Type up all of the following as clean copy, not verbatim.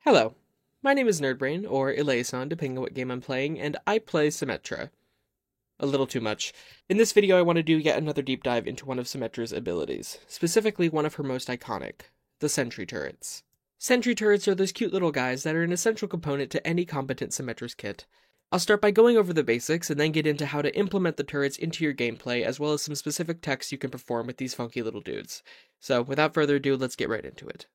Hello, my name is Nerdbrain, or Eleison, depending on what game I'm playing, and I play Symmetra. A little too much. In this video, I want to do yet another deep dive into one of Symmetra's abilities, specifically one of her most iconic, the Sentry Turrets. Sentry Turrets are those cute little guys that are an essential component to any competent Symmetra's kit. I'll start by going over the basics, and then get into how to implement the turrets into your gameplay, as well as some specific techs you can perform with these funky little dudes. So, without further ado, let's get right into it.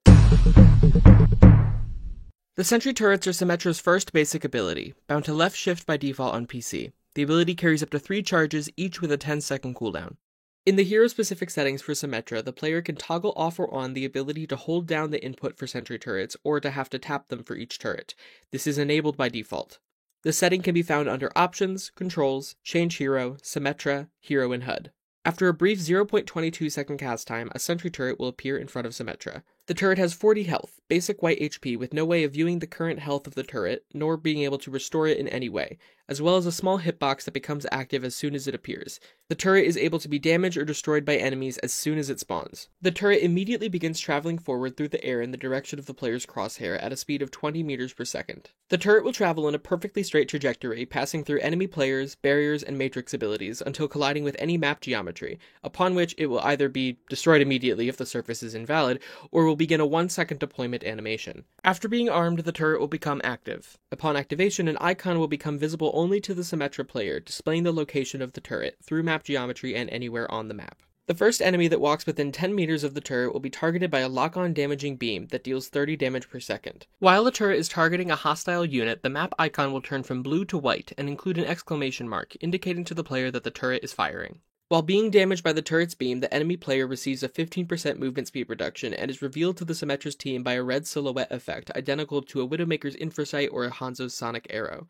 The Sentry Turrets are Symmetra's first basic ability, bound to left shift by default on PC. The ability carries up to 3 charges, each with a 10-second cooldown. In the hero-specific settings for Symmetra, the player can toggle off or on the ability to hold down the input for Sentry Turrets, or to have to tap them for each turret. This is enabled by default. The setting can be found under Options, Controls, Change Hero, Symmetra, Hero, and HUD. After a brief 0.22 second cast time, a Sentry Turret will appear in front of Symmetra. The turret has 40 health, basic white HP with no way of viewing the current health of the turret, nor being able to restore it in any way, as well as a small hitbox that becomes active as soon as it appears. The turret is able to be damaged or destroyed by enemies as soon as it spawns. The turret immediately begins traveling forward through the air in the direction of the player's crosshair at a speed of 20 meters per second. The turret will travel in a perfectly straight trajectory, passing through enemy players, barriers, and matrix abilities until colliding with any map geometry, upon which it will either be destroyed immediately if the surface is invalid, or will begin a 1-second deployment animation. After being armed, the turret will become active. Upon activation, an icon will become visible only to the Symmetra player, displaying the location of the turret through map geometry and anywhere on the map. The first enemy that walks within 10 meters of the turret will be targeted by a lock-on damaging beam that deals 30 damage per second. While the turret is targeting a hostile unit, the map icon will turn from blue to white and include an exclamation mark, indicating to the player that the turret is firing. While being damaged by the turret's beam, the enemy player receives a 15% movement speed reduction and is revealed to the Symmetra's team by a red silhouette effect identical to a Widowmaker's Infrasight or a Hanzo's Sonic Arrow.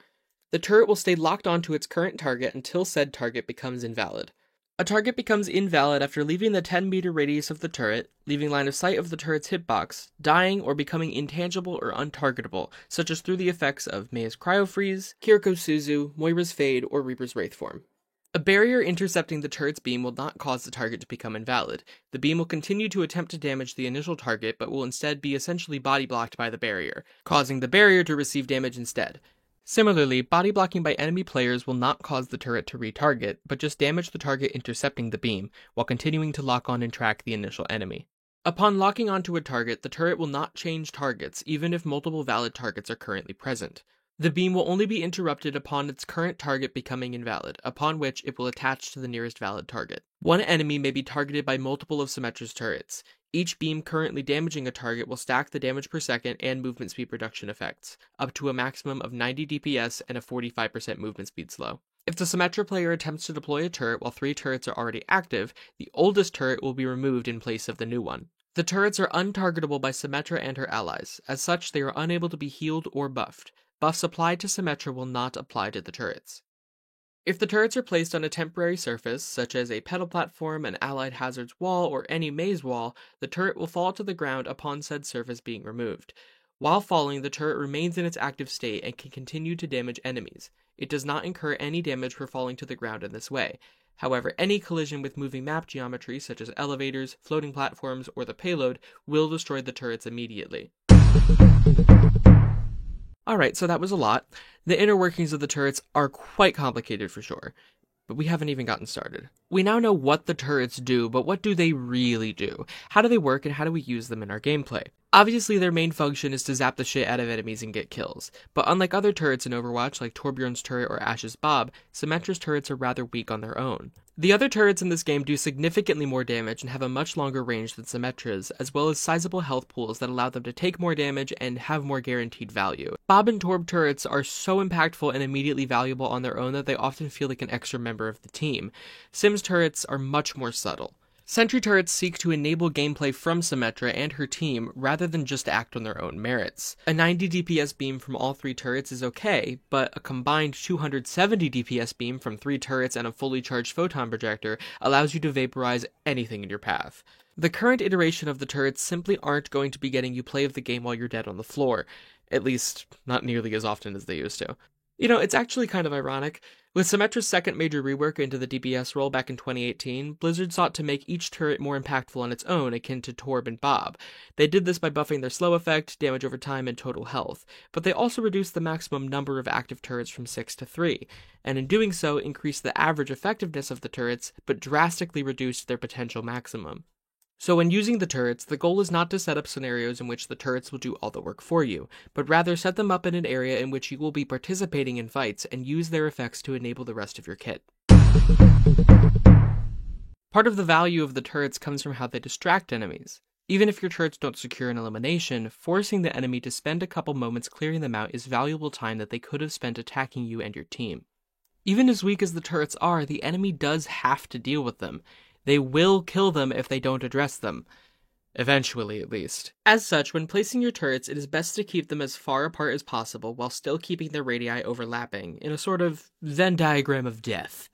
The turret will stay locked onto its current target until said target becomes invalid. A target becomes invalid after leaving the 10-meter radius of the turret, leaving line of sight of the turret's hitbox, dying, or becoming intangible or untargetable, such as through the effects of Mei's Cryo Freeze, Kiriko's Suzu, Moira's Fade, or Reaper's Wraith form. A barrier intercepting the turret's beam will not cause the target to become invalid. The beam will continue to attempt to damage the initial target, but will instead be essentially body blocked by the barrier, causing the barrier to receive damage instead. Similarly, body blocking by enemy players will not cause the turret to retarget, but just damage the target intercepting the beam, while continuing to lock on and track the initial enemy. Upon locking onto a target, the turret will not change targets, even if multiple valid targets are currently present. The beam will only be interrupted upon its current target becoming invalid, upon which it will attach to the nearest valid target. One enemy may be targeted by multiple of Symmetra's turrets. Each beam currently damaging a target will stack the damage per second and movement speed reduction effects, up to a maximum of 90 DPS and a 45% movement speed slow. If the Symmetra player attempts to deploy a turret while 3 turrets are already active, the oldest turret will be removed in place of the new one. The turrets are untargetable by Symmetra and her allies. As such, they are unable to be healed or buffed. Buffs applied to Symmetra will not apply to the turrets. If the turrets are placed on a temporary surface, such as a pedal platform, an allied hazard's wall, or any maze wall, the turret will fall to the ground upon said surface being removed. While falling, the turret remains in its active state and can continue to damage enemies. It does not incur any damage for falling to the ground in this way. However, any collision with moving map geometry, such as elevators, floating platforms, or the payload, will destroy the turrets immediately. Alright, so that was a lot. The inner workings of the turrets are quite complicated for sure, but we haven't even gotten started. We now know what the turrets do, but what do they really do? How do they work and how do we use them in our gameplay? Obviously, their main function is to zap the shit out of enemies and get kills, but unlike other turrets in Overwatch like Torbjorn's turret or Ashe's Bob, Symmetra's turrets are rather weak on their own. The other turrets in this game do significantly more damage and have a much longer range than Symmetra's, as well as sizable health pools that allow them to take more damage and have more guaranteed value. Bob and Torb turrets are so impactful and immediately valuable on their own that they often feel like an extra member of the team. Sym's turrets are much more subtle. Sentry turrets seek to enable gameplay from Symmetra and her team rather than just act on their own merits. A 90 DPS beam from all 3 turrets is okay, but a combined 270 DPS beam from 3 turrets and a fully charged photon projector allows you to vaporize anything in your path. The current iteration of the turrets simply aren't going to be getting you play of the game while you're dead on the floor, at least not nearly as often as they used to. You know, it's actually kind of ironic. With Symmetra's second major rework into the DPS role back in 2018, Blizzard sought to make each turret more impactful on its own, akin to Torb and Bob. They did this by buffing their slow effect, damage over time, and total health, but they also reduced the maximum number of active turrets from 6 to 3, and in doing so increased the average effectiveness of the turrets, but drastically reduced their potential maximum. So when using the turrets, the goal is not to set up scenarios in which the turrets will do all the work for you, but rather set them up in an area in which you will be participating in fights and use their effects to enable the rest of your kit. Part of the value of the turrets comes from how they distract enemies. Even if your turrets don't secure an elimination, forcing the enemy to spend a couple moments clearing them out is valuable time that they could have spent attacking you and your team. Even as weak as the turrets are, the enemy does have to deal with them. They will kill them if they don't address them. Eventually, at least. As such, when placing your turrets, it is best to keep them as far apart as possible while still keeping their radii overlapping, in a sort of Venn diagram of death.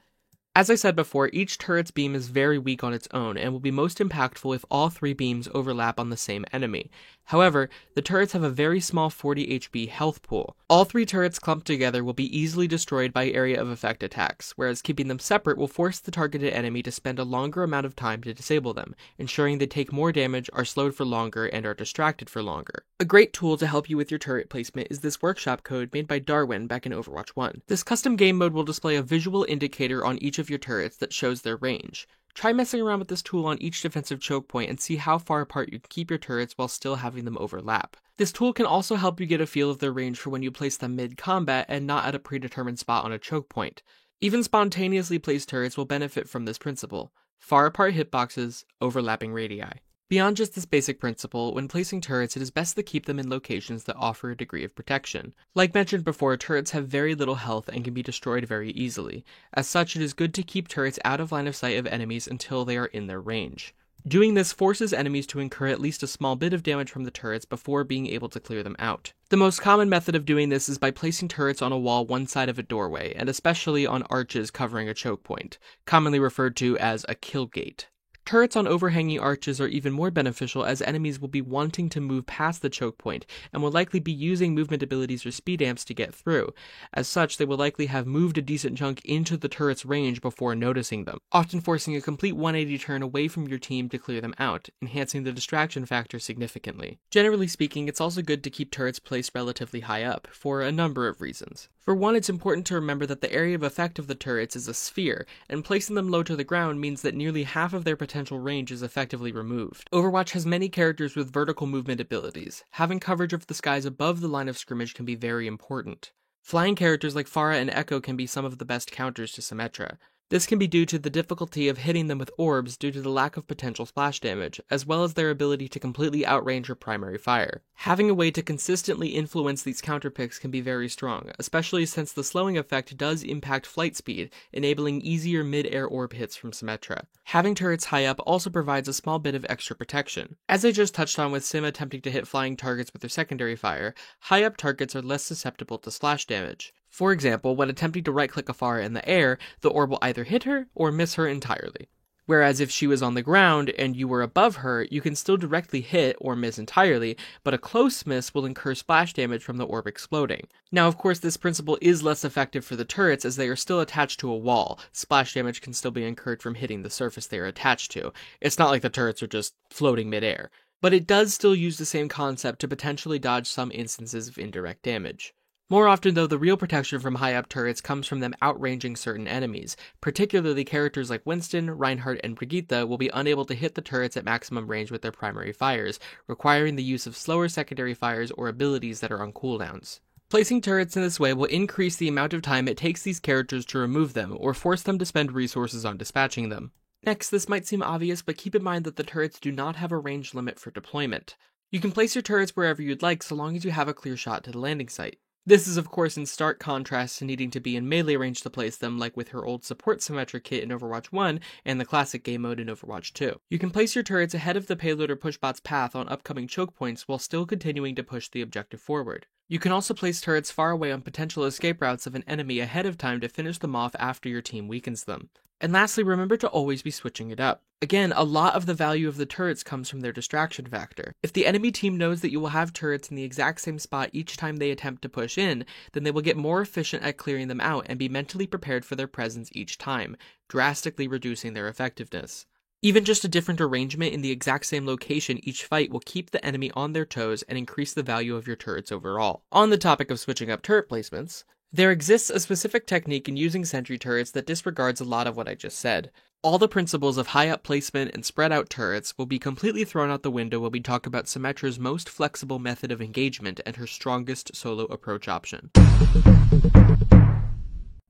As I said before, each turret's beam is very weak on its own, and will be most impactful if all 3 beams overlap on the same enemy. However, the turrets have a very small 40 HP health pool. All 3 turrets clumped together will be easily destroyed by area of effect attacks, whereas keeping them separate will force the targeted enemy to spend a longer amount of time to disable them, ensuring they take more damage, are slowed for longer, and are distracted for longer. A great tool to help you with your turret placement is this workshop code made by Darwin back in Overwatch 1. This custom game mode will display a visual indicator on each of your turrets that shows their range. Try messing around with this tool on each defensive choke point and see how far apart you can keep your turrets while still having them overlap. This tool can also help you get a feel of their range for when you place them mid-combat and not at a predetermined spot on a choke point. Even spontaneously placed turrets will benefit from this principle. Far apart hitboxes, overlapping radii. Beyond just this basic principle, when placing turrets it is best to keep them in locations that offer a degree of protection. Like mentioned before, turrets have very little health and can be destroyed very easily. As such, it is good to keep turrets out of line of sight of enemies until they are in their range. Doing this forces enemies to incur at least a small bit of damage from the turrets before being able to clear them out. The most common method of doing this is by placing turrets on a wall one side of a doorway, and especially on arches covering a choke point, commonly referred to as a kill gate. Turrets on overhanging arches are even more beneficial as enemies will be wanting to move past the choke point and will likely be using movement abilities or speed amps to get through. As such, they will likely have moved a decent chunk into the turret's range before noticing them, often forcing a complete 180 turn away from your team to clear them out, enhancing the distraction factor significantly. Generally speaking, it's also good to keep turrets placed relatively high up, for a number of reasons. For one, it's important to remember that the area of effect of the turrets is a sphere, and placing them low to the ground means that nearly half of their potential range is effectively removed. Overwatch has many characters with vertical movement abilities. Having coverage of the skies above the line of scrimmage can be very important. Flying characters like Pharah and Echo can be some of the best counters to Symmetra. This can be due to the difficulty of hitting them with orbs due to the lack of potential splash damage, as well as their ability to completely outrange her primary fire. Having a way to consistently influence these counterpicks can be very strong, especially since the slowing effect does impact flight speed, enabling easier mid-air orb hits from Symmetra. Having turrets high up also provides a small bit of extra protection. As I just touched on with Sim attempting to hit flying targets with their secondary fire, high up targets are less susceptible to splash damage. For example, when attempting to right-click a Pharah in the air, the orb will either hit her or miss her entirely. Whereas if she was on the ground and you were above her, you can still directly hit or miss entirely, but a close miss will incur splash damage from the orb exploding. Now, of course, this principle is less effective for the turrets as they are still attached to a wall. Splash damage can still be incurred from hitting the surface they are attached to. It's not like the turrets are just floating mid-air. But it does still use the same concept to potentially dodge some instances of indirect damage. More often though, the real protection from high-up turrets comes from them outranging certain enemies. Particularly characters like Winston, Reinhardt, and Brigitte will be unable to hit the turrets at maximum range with their primary fires, requiring the use of slower secondary fires or abilities that are on cooldowns. Placing turrets in this way will increase the amount of time it takes these characters to remove them, or force them to spend resources on dispatching them. Next, this might seem obvious, but keep in mind that the turrets do not have a range limit for deployment. You can place your turrets wherever you'd like so long as you have a clear shot to the landing site. This is of course in stark contrast to needing to be in melee range to place them, like with her old support Symmetra kit in Overwatch 1 and the classic game mode in Overwatch 2. You can place your turrets ahead of the payload or pushbot's path on upcoming choke points while still continuing to push the objective forward. You can also place turrets far away on potential escape routes of an enemy ahead of time to finish them off after your team weakens them. And lastly, remember to always be switching it up. Again, a lot of the value of the turrets comes from their distraction factor. If the enemy team knows that you will have turrets in the exact same spot each time they attempt to push in, then they will get more efficient at clearing them out and be mentally prepared for their presence each time, drastically reducing their effectiveness. Even just a different arrangement in the exact same location each fight will keep the enemy on their toes and increase the value of your turrets overall. On the topic of switching up turret placements, there exists a specific technique in using sentry turrets that disregards a lot of what I just said. All the principles of high up placement and spread out turrets will be completely thrown out the window when we talk about Symmetra's most flexible method of engagement and her strongest solo approach option.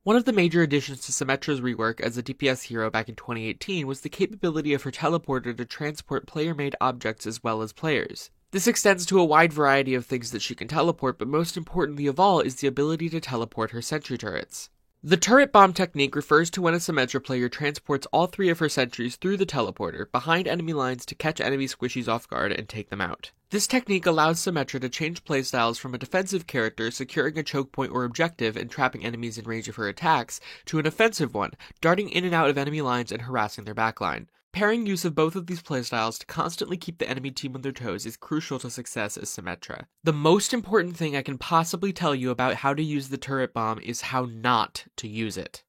One of the major additions to Symmetra's rework as a DPS hero back in 2018 was the capability of her teleporter to transport player-made objects as well as players. This extends to a wide variety of things that she can teleport, but most importantly of all is the ability to teleport her sentry turrets. The turret bomb technique refers to when a Symmetra player transports all 3 of her sentries through the teleporter behind enemy lines to catch enemy squishies off guard and take them out. This technique allows Symmetra to change playstyles from a defensive character securing a choke point or objective and trapping enemies in range of her attacks, to an offensive one, darting in and out of enemy lines and harassing their backline. Pairing use of both of these playstyles to constantly keep the enemy team on their toes is crucial to success as Symmetra. The most important thing I can possibly tell you about how to use the turret bomb is how not to use it.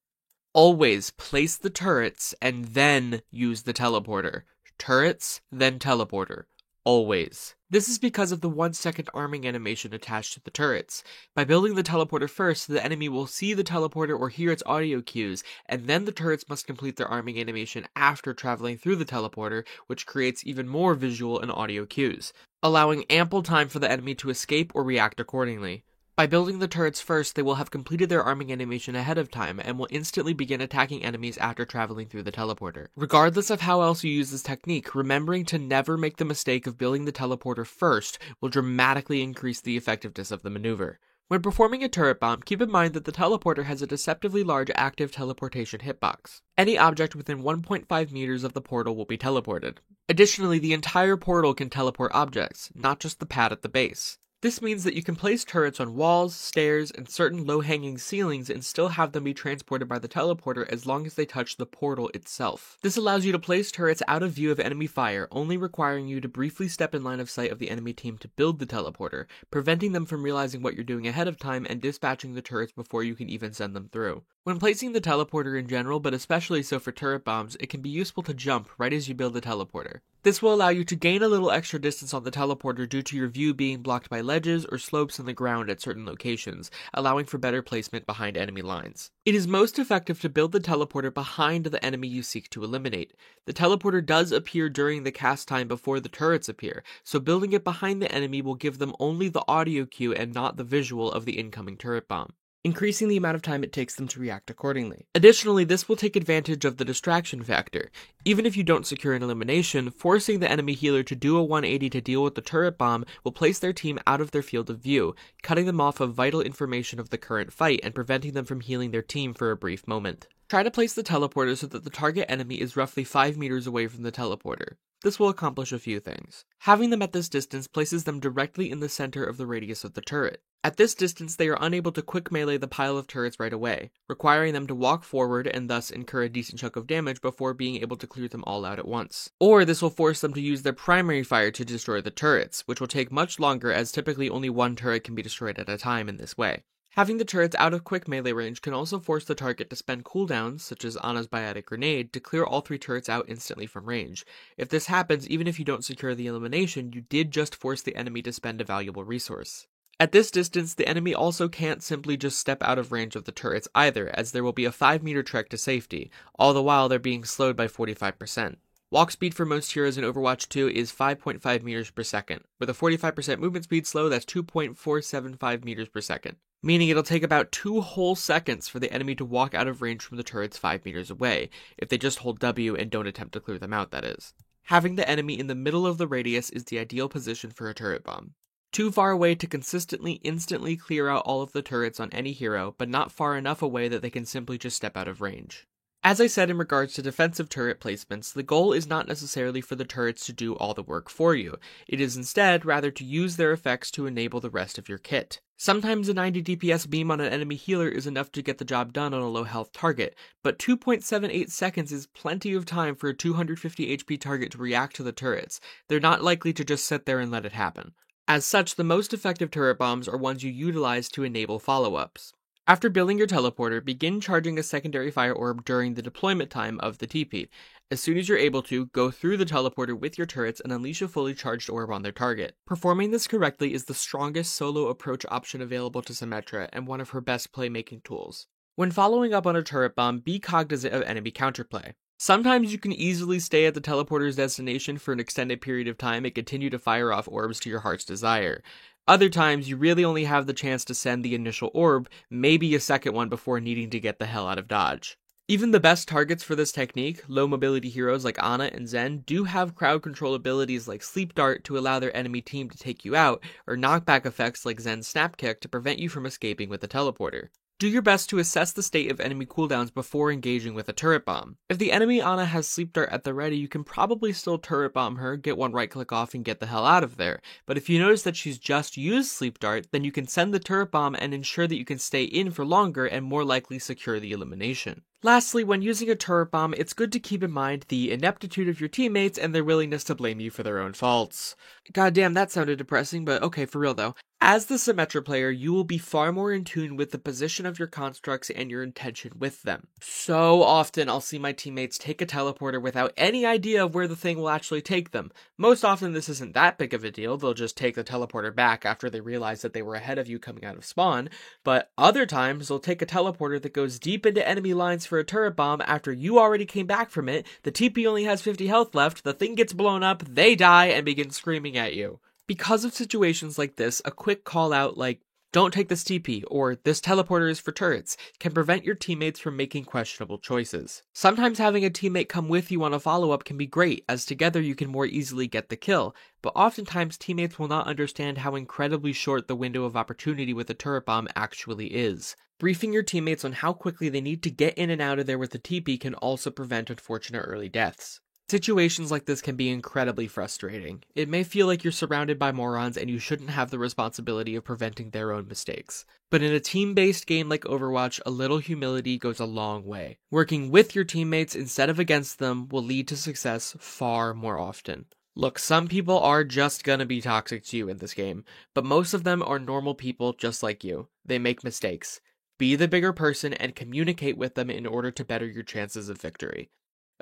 Always place the turrets and then use the teleporter. Turrets, then teleporter. Always. This is because of the 1-second arming animation attached to the turrets. By building the teleporter first, the enemy will see the teleporter or hear its audio cues, and then the turrets must complete their arming animation after traveling through the teleporter, which creates even more visual and audio cues, allowing ample time for the enemy to escape or react accordingly. By building the turrets first, they will have completed their arming animation ahead of time and will instantly begin attacking enemies after traveling through the teleporter. Regardless of how else you use this technique, remembering to never make the mistake of building the teleporter first will dramatically increase the effectiveness of the maneuver. When performing a turret bomb, keep in mind that the teleporter has a deceptively large active teleportation hitbox. Any object within 1.5 meters of the portal will be teleported. Additionally, the entire portal can teleport objects, not just the pad at the base. This means that you can place turrets on walls, stairs, and certain low-hanging ceilings and still have them be transported by the teleporter as long as they touch the portal itself. This allows you to place turrets out of view of enemy fire, only requiring you to briefly step in line of sight of the enemy team to build the teleporter, preventing them from realizing what you're doing ahead of time and dispatching the turrets before you can even send them through. When placing the teleporter in general, but especially so for turret bombs, it can be useful to jump right as you build the teleporter. This will allow you to gain a little extra distance on the teleporter due to your view being blocked by ledges or slopes in the ground at certain locations, allowing for better placement behind enemy lines. It is most effective to build the teleporter behind the enemy you seek to eliminate. The teleporter does appear during the cast time before the turrets appear, so building it behind the enemy will give them only the audio cue and not the visual of the incoming turret bomb, increasing the amount of time it takes them to react accordingly. Additionally, this will take advantage of the distraction factor. Even if you don't secure an elimination, forcing the enemy healer to do a 180 to deal with the turret bomb will place their team out of their field of view, cutting them off of vital information of the current fight and preventing them from healing their team for a brief moment. Try to place the teleporter so that the target enemy is roughly 5 meters away from the teleporter. This will accomplish a few things. Having them at this distance places them directly in the center of the radius of the turret. At this distance, they are unable to quick melee the pile of turrets right away, requiring them to walk forward and thus incur a decent chunk of damage before being able to clear them all out at once. Or this will force them to use their primary fire to destroy the turrets, which will take much longer as typically only one turret can be destroyed at a time in this way. Having the turrets out of quick melee range can also force the target to spend cooldowns, such as Ana's Biotic Grenade, to clear all 3 turrets out instantly from range. If this happens, even if you don't secure the elimination, you did just force the enemy to spend a valuable resource. At this distance, the enemy also can't simply just step out of range of the turrets either, as there will be a 5-meter trek to safety, all the while they're being slowed by 45%. Walk speed for most heroes in Overwatch 2 is 5.5 meters per second. With a 45% movement speed slow, that's 2.475 meters per second. Meaning it'll take about 2 whole seconds for the enemy to walk out of range from the turrets 5 meters away, if they just hold W and don't attempt to clear them out, that is. Having the enemy in the middle of the radius is the ideal position for a turret bomb. Too far away to consistently, instantly clear out all of the turrets on any hero, but not far enough away that they can simply just step out of range. As I said in regards to defensive turret placements, the goal is not necessarily for the turrets to do all the work for you. It is instead rather to use their effects to enable the rest of your kit. Sometimes a 90 DPS beam on an enemy healer is enough to get the job done on a low health target, but 2.78 seconds is plenty of time for a 250 HP target to react to the turrets. They're not likely to just sit there and let it happen. As such, the most effective turret bombs are ones you utilize to enable follow-ups. After building your teleporter, begin charging a secondary fire orb during the deployment time of the TP. As soon as you're able to, go through the teleporter with your turrets and unleash a fully charged orb on their target. Performing this correctly is the strongest solo approach option available to Symmetra and one of her best playmaking tools. When following up on a turret bomb, be cognizant of enemy counterplay. Sometimes you can easily stay at the teleporter's destination for an extended period of time and continue to fire off orbs to your heart's desire. Other times, you really only have the chance to send the initial orb, maybe a second one before needing to get the hell out of dodge. Even the best targets for this technique, low mobility heroes like Ana and Zen, do have crowd control abilities like Sleep Dart to allow their enemy team to take you out, or knockback effects like Zen's Snap Kick to prevent you from escaping with the teleporter. Do your best to assess the state of enemy cooldowns before engaging with a turret bomb. If the enemy Ana has Sleep Dart at the ready, you can probably still turret bomb her, get one right click off, and get the hell out of there. But if you notice that she's just used Sleep Dart, then you can send the turret bomb and ensure that you can stay in for longer and more likely secure the elimination. Lastly, when using a turret bomb, it's good to keep in mind the ineptitude of your teammates and their willingness to blame you for their own faults. Goddamn, that sounded depressing, but okay, for real though. As the Symmetra player, you will be far more in tune with the position of your constructs and your intention with them. So often, I'll see my teammates take a teleporter without any idea of where the thing will actually take them. Most often, this isn't that big of a deal, they'll just take the teleporter back after they realize that they were ahead of you coming out of spawn, but other times, they'll take a teleporter that goes deep into enemy lines for a turret bomb after you already came back from it, the TP only has 50 health left, the thing gets blown up, they die, and begin screaming at you. Because of situations like this, a quick call out like, "Don't take this TP," or "This teleporter is for turrets," can prevent your teammates from making questionable choices. Sometimes having a teammate come with you on a follow-up can be great, as together you can more easily get the kill, but oftentimes teammates will not understand how incredibly short the window of opportunity with a turret bomb actually is. Briefing your teammates on how quickly they need to get in and out of there with the TP can also prevent unfortunate early deaths. Situations like this can be incredibly frustrating. It may feel like you're surrounded by morons and you shouldn't have the responsibility of preventing their own mistakes. But in a team-based game like Overwatch, a little humility goes a long way. Working with your teammates instead of against them will lead to success far more often. Look, some people are just gonna be toxic to you in this game, but most of them are normal people just like you. They make mistakes. Be the bigger person and communicate with them in order to better your chances of victory.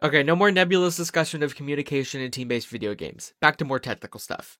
Okay, no more nebulous discussion of communication in team-based video games. Back to more technical stuff.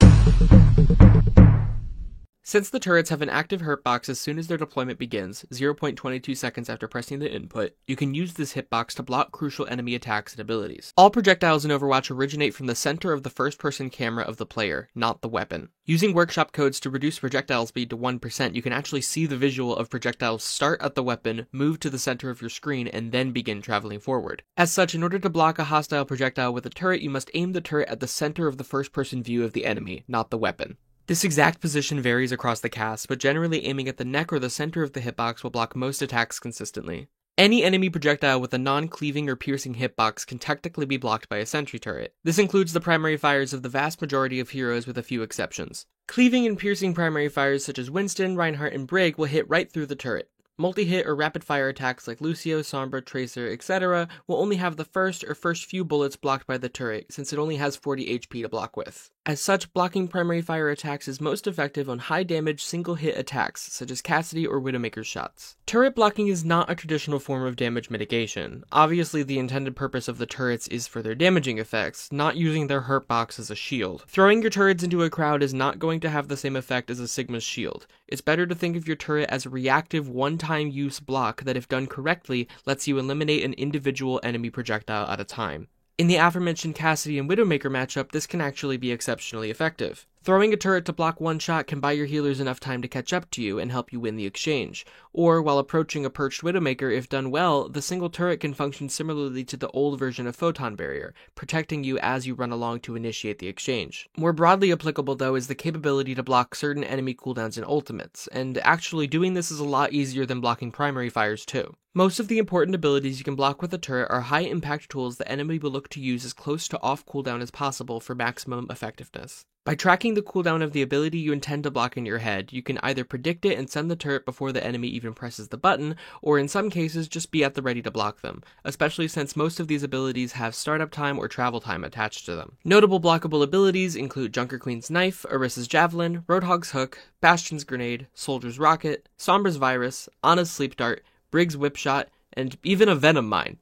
Since the turrets have an active hurtbox as soon as their deployment begins, 0.22 seconds after pressing the input, you can use this hitbox to block crucial enemy attacks and abilities. All projectiles in Overwatch originate from the center of the first-person camera of the player, not the weapon. Using workshop codes to reduce projectile speed to 1%, you can actually see the visual of projectiles start at the weapon, move to the center of your screen, and then begin traveling forward. As such, in order to block a hostile projectile with a turret, you must aim the turret at the center of the first-person view of the enemy, not the weapon. This exact position varies across the cast, but generally aiming at the neck or the center of the hitbox will block most attacks consistently. Any enemy projectile with a non-cleaving or piercing hitbox can technically be blocked by a sentry turret. This includes the primary fires of the vast majority of heroes with a few exceptions. Cleaving and piercing primary fires such as Winston, Reinhardt, and Brig will hit right through the turret. Multi-hit or rapid-fire attacks like Lucio, Sombra, Tracer, etc. will only have the first few bullets blocked by the turret, since it only has 40 HP to block with. As such, blocking primary fire attacks is most effective on high-damage single-hit attacks, such as Cassidy or Widowmaker's shots. Turret blocking is not a traditional form of damage mitigation. Obviously, the intended purpose of the turrets is for their damaging effects, not using their hurt box as a shield. Throwing your turrets into a crowd is not going to have the same effect as a Sigma's shield. It's better to think of your turret as a reactive one-time use block that, if done correctly, lets you eliminate an individual enemy projectile at a time. In the aforementioned Cassidy and Widowmaker matchup, this can actually be exceptionally effective. Throwing a turret to block one shot can buy your healers enough time to catch up to you and help you win the exchange. Or, while approaching a perched Widowmaker, if done well, the single turret can function similarly to the old version of Photon Barrier, protecting you as you run along to initiate the exchange. More broadly applicable, though, is the capability to block certain enemy cooldowns and ultimates, and actually doing this is a lot easier than blocking primary fires too. Most of the important abilities you can block with a turret are high-impact tools the enemy will look to use as close to off cooldown as possible for maximum effectiveness. By tracking the cooldown of the ability you intend to block in your head, you can either predict it and send the turret before the enemy even presses the button, or in some cases just be at the ready to block them, especially since most of these abilities have startup time or travel time attached to them. Notable blockable abilities include Junker Queen's Knife, Orissa's Javelin, Roadhog's Hook, Bastion's Grenade, Soldier's Rocket, Sombra's Virus, Ana's Sleep Dart, Briggs Whip Shot, and even a Venom Mine.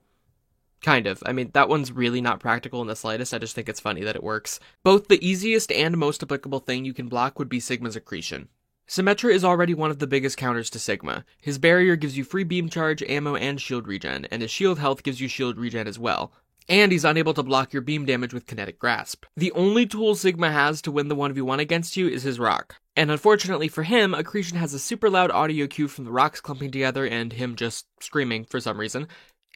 Kind of. I mean, that one's really not practical in the slightest, I just think it's funny that it works. Both the easiest and most applicable thing you can block would be Sigma's Accretion. Symmetra is already one of the biggest counters to Sigma. His barrier gives you free beam charge, ammo, and shield regen, and his shield health gives you shield regen as well. And he's unable to block your beam damage with Kinetic Grasp. The only tool Sigma has to win the 1v1 against you is his rock. And unfortunately for him, Accretion has a super loud audio cue from the rocks clumping together and him just screaming for some reason,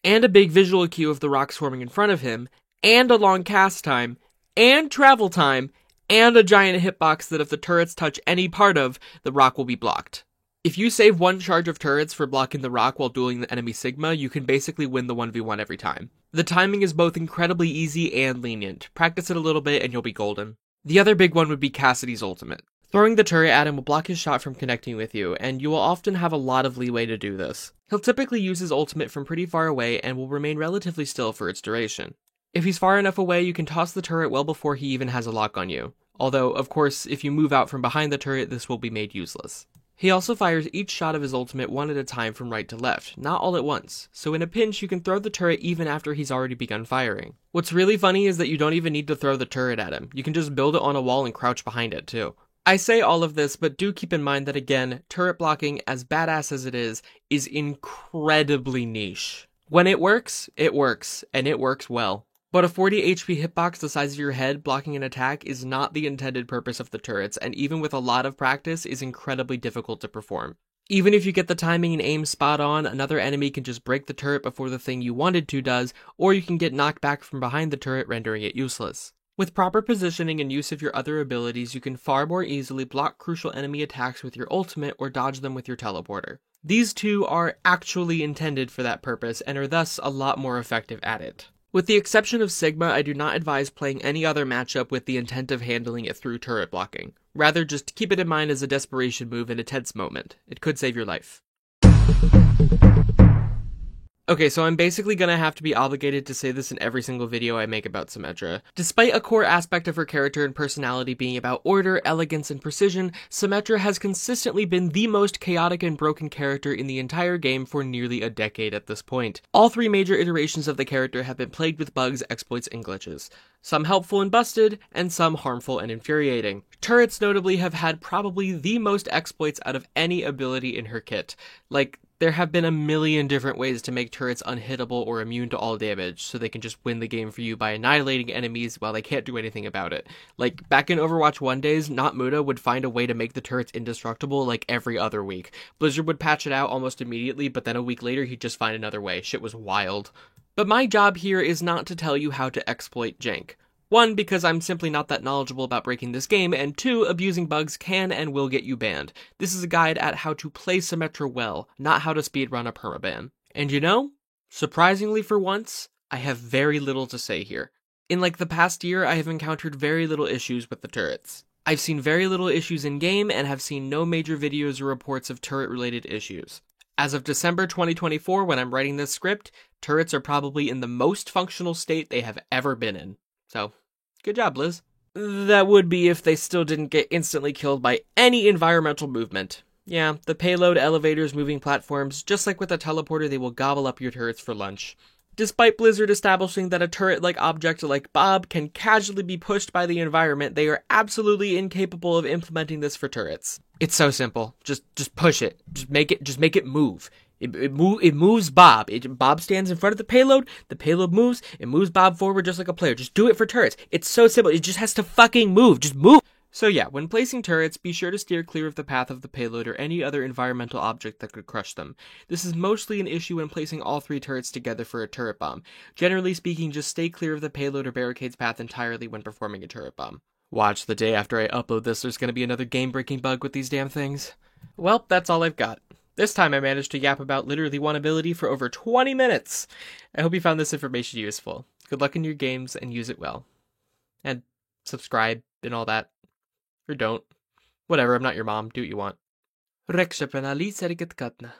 and a big visual cue of the rocks forming in front of him, and a long cast time, and travel time, and a giant hitbox that if the turrets touch any part of, the rock will be blocked. If you save one charge of turrets for blocking the rock while dueling the enemy Sigma, you can basically win the 1v1 every time. The timing is both incredibly easy and lenient. Practice it a little bit and you'll be golden. The other big one would be Cassidy's ultimate. Throwing the turret at him will block his shot from connecting with you, and you will often have a lot of leeway to do this. He'll typically use his ultimate from pretty far away and will remain relatively still for its duration. If he's far enough away, you can toss the turret well before he even has a lock on you. Although, of course, if you move out from behind the turret, this will be made useless. He also fires each shot of his ultimate one at a time from right to left, not all at once, so in a pinch you can throw the turret even after he's already begun firing. What's really funny is that you don't even need to throw the turret at him, you can just build it on a wall and crouch behind it too. I say all of this, but do keep in mind that again, turret blocking, as badass as it is incredibly niche. When it works, and it works well. But a 40 HP hitbox the size of your head blocking an attack is not the intended purpose of the turrets, and even with a lot of practice, is incredibly difficult to perform. Even if you get the timing and aim spot on, another enemy can just break the turret before the thing you wanted to does, or you can get knocked back from behind the turret, rendering it useless. With proper positioning and use of your other abilities, you can far more easily block crucial enemy attacks with your ultimate or dodge them with your teleporter. These two are actually intended for that purpose, and are thus a lot more effective at it. With the exception of Sigma, I do not advise playing any other matchup with the intent of handling it through turret blocking. Rather, just keep it in mind as a desperation move in a tense moment. It could save your life. Okay, so I'm basically gonna have to be obligated to say this in every single video I make about Symmetra. Despite a core aspect of her character and personality being about order, elegance, and precision, Symmetra has consistently been the most chaotic and broken character in the entire game for nearly a decade at this point. All three major iterations of the character have been plagued with bugs, exploits, and glitches. Some helpful and busted, and some harmful and infuriating. Turrets notably have had probably the most exploits out of any ability in her kit. There have been a million different ways to make turrets unhittable or immune to all damage, so they can just win the game for you by annihilating enemies while they can't do anything about it. Back in Overwatch 1 days, Not Muda would find a way to make the turrets indestructible every other week. Blizzard would patch it out almost immediately, but then a week later he'd just find another way. Shit was wild. But my job here is not to tell you how to exploit jank. 1, because I'm simply not that knowledgeable about breaking this game, and 2, abusing bugs can and will get you banned. This is a guide at how to play Symmetra well, not how to speedrun a permaban. And surprisingly for once, I have very little to say here. In the past year, I have encountered very little issues with the turrets. I've seen very little issues in-game, and have seen no major videos or reports of turret-related issues. As of December 2024, when I'm writing this script, turrets are probably in the most functional state they have ever been in. So, good job, Liz. That would be if they still didn't get instantly killed by any environmental movement. Yeah, the payload, elevators, moving platforms, just like with a teleporter, they will gobble up your turrets for lunch. Despite Blizzard establishing that a turret-like object like Bob can casually be pushed by the environment, they are absolutely incapable of implementing this for turrets. It's so simple. Just push it. Just make it move. It moves Bob. Bob stands in front of the payload moves, it moves Bob forward just like a player. Just do it for turrets. It's so simple. It just has to fucking move. Just move. So yeah, when placing turrets, be sure to steer clear of the path of the payload or any other environmental object that could crush them. This is mostly an issue when placing all 3 turrets together for a turret bomb. Generally speaking, just stay clear of the payload or barricade's path entirely when performing a turret bomb. Watch, the day after I upload this, there's gonna be another game-breaking bug with these damn things. Well, that's all I've got. This time I managed to yap about literally one ability for over 20 minutes! I hope you found this information useful. Good luck in your games and use it well. And subscribe and all that. Or don't. Whatever, I'm not your mom. Do what you want. Reksha penali serikatna.